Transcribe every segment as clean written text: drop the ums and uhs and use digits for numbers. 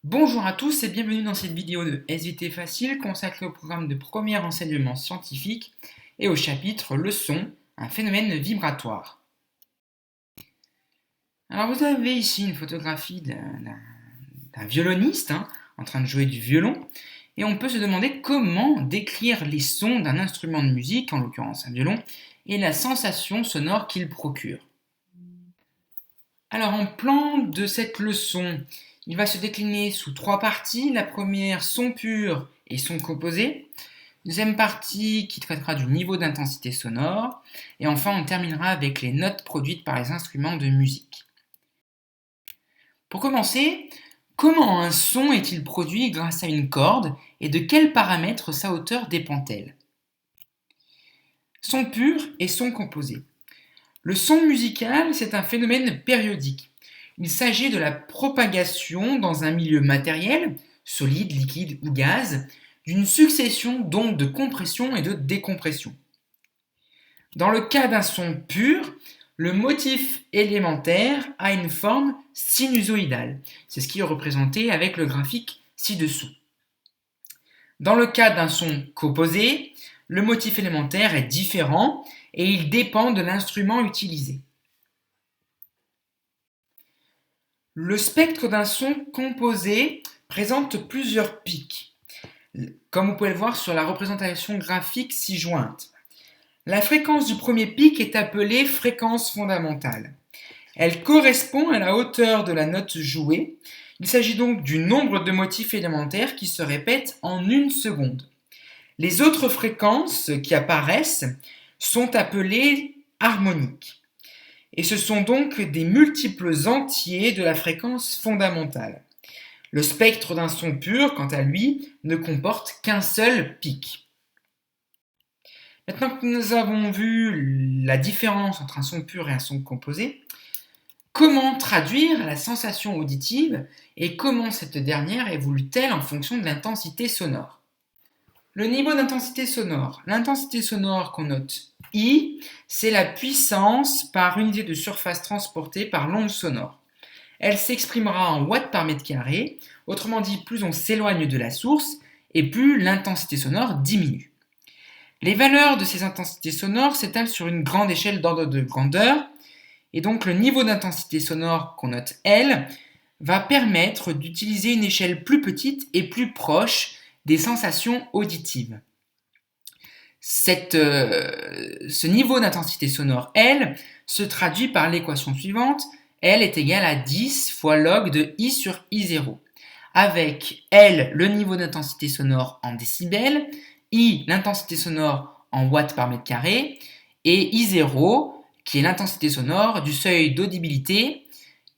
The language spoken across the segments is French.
Bonjour à tous et bienvenue dans cette vidéo de SVT Facile consacrée au programme de premier enseignement scientifique et au chapitre Le son, un phénomène vibratoire. Alors vous avez ici une photographie d'un violoniste en train de jouer du violon et on peut se demander comment décrire les sons d'un instrument de musique, en l'occurrence un violon, et la sensation sonore qu'il procure. Alors en plan de cette leçon, il va se décliner sous trois parties. La première, son pur et son composé. Deuxième partie qui traitera du niveau d'intensité sonore. Et enfin, on terminera avec les notes produites par les instruments de musique. Pour commencer, comment un son est-il produit grâce à une corde et de quels paramètres sa hauteur dépend-elle? Son pur et son composé. Le son musical, c'est un phénomène périodique. Il s'agit de la propagation dans un milieu matériel, solide, liquide ou gaz, d'une succession d'ondes de compression et de décompression. Dans le cas d'un son pur, le motif élémentaire a une forme sinusoïdale. C'est ce qui est représenté avec le graphique ci-dessous. Dans le cas d'un son composé, le motif élémentaire est différent et il dépend de l'instrument utilisé. Le spectre d'un son composé présente plusieurs pics, comme vous pouvez le voir sur la représentation graphique ci-jointe. La fréquence du premier pic est appelée fréquence fondamentale. Elle correspond à la hauteur de la note jouée. Il s'agit donc du nombre de motifs élémentaires qui se répètent en une seconde. Les autres fréquences qui apparaissent sont appelées harmoniques. Et ce sont donc des multiples entiers de la fréquence fondamentale. Le spectre d'un son pur, quant à lui, ne comporte qu'un seul pic. Maintenant que nous avons vu la différence entre un son pur et un son composé, comment traduire la sensation auditive et comment cette dernière évolue-t-elle en fonction de l'intensité sonore? Le niveau d'intensité sonore. L'intensité sonore qu'on note I, c'est la puissance par unité de surface transportée par l'onde sonore. Elle s'exprimera en watts par mètre carré, autrement dit, plus on s'éloigne de la source et plus l'intensité sonore diminue. Les valeurs de ces intensités sonores s'étalent sur une grande échelle d'ordre de grandeur, et donc le niveau d'intensité sonore qu'on note L va permettre d'utiliser une échelle plus petite et plus proche des sensations auditives. Ce niveau d'intensité sonore L se traduit par l'équation suivante. L est égal à 10 fois log de I sur I0, avec L le niveau d'intensité sonore en décibels, I l'intensité sonore en watts par mètre carré, et I0 qui est l'intensité sonore du seuil d'audibilité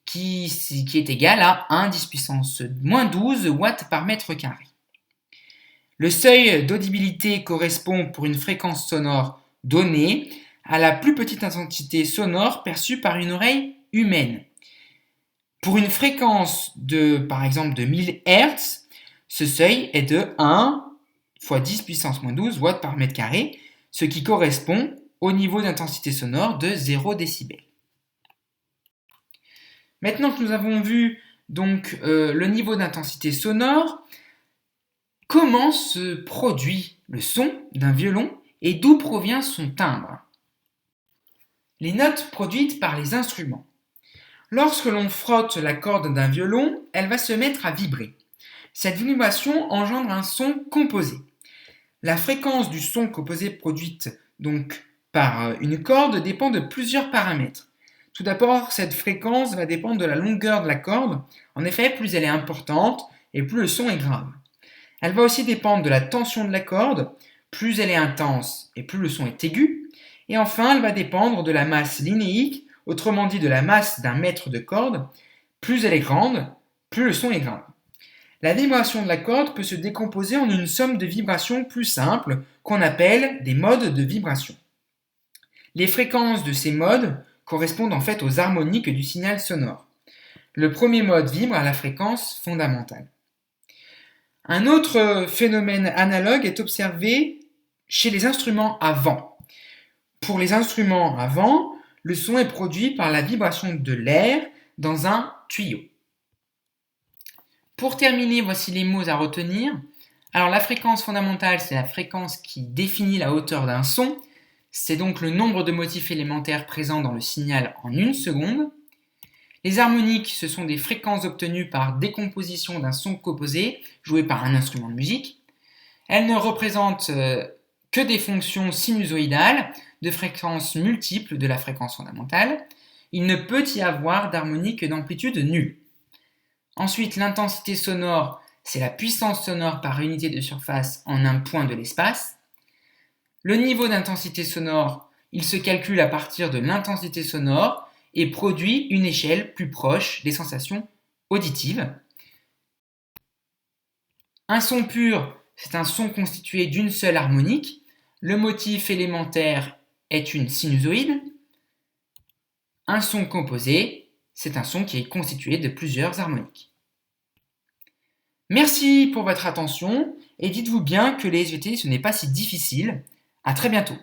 qui est égal à 1 10 puissance moins 12 watts par mètre carré. Le seuil d'audibilité correspond pour une fréquence sonore donnée à la plus petite intensité sonore perçue par une oreille humaine. Pour une fréquence par exemple de 1000 Hz, ce seuil est de 1 fois 10 puissance moins 12 watts par mètre carré, ce qui correspond au niveau d'intensité sonore de 0 décibels. Maintenant que nous avons vu donc le niveau d'intensité sonore, comment se produit le son d'un violon et d'où provient son timbre? Les notes produites par les instruments. Lorsque l'on frotte la corde d'un violon, elle va se mettre à vibrer. Cette vibration engendre un son composé. La fréquence du son composé produite donc par une corde dépend de plusieurs paramètres. Tout d'abord, cette fréquence va dépendre de la longueur de la corde. En effet, plus elle est importante et plus le son est grave. Elle va aussi dépendre de la tension de la corde. Plus elle est intense et plus le son est aigu. Et enfin, elle va dépendre de la masse linéique, autrement dit de la masse d'un mètre de corde. Plus elle est grande, plus le son est grave. La vibration de la corde peut se décomposer en une somme de vibrations plus simples qu'on appelle des modes de vibration. Les fréquences de ces modes correspondent en fait aux harmoniques du signal sonore. Le premier mode vibre à la fréquence fondamentale. Un autre phénomène analogue est observé chez les instruments à vent. Pour les instruments à vent, le son est produit par la vibration de l'air dans un tuyau. Pour terminer, voici les mots à retenir. Alors la fréquence fondamentale, c'est la fréquence qui définit la hauteur d'un son. C'est donc le nombre de motifs élémentaires présents dans le signal en une seconde. Les harmoniques, ce sont des fréquences obtenues par décomposition d'un son composé joué par un instrument de musique. Elles ne représentent que des fonctions sinusoïdales de fréquences multiples de la fréquence fondamentale. Il ne peut y avoir d'harmonique d'amplitude nulle. Ensuite, l'intensité sonore, c'est la puissance sonore par unité de surface en un point de l'espace. Le niveau d'intensité sonore, il se calcule à partir de l'intensité sonore et produit une échelle plus proche des sensations auditives. Un son pur, c'est un son constitué d'une seule harmonique. Le motif élémentaire est une sinusoïde. Un son composé, c'est un son qui est constitué de plusieurs harmoniques. Merci pour votre attention et dites-vous bien que les SVT, ce n'est pas si difficile. À très bientôt.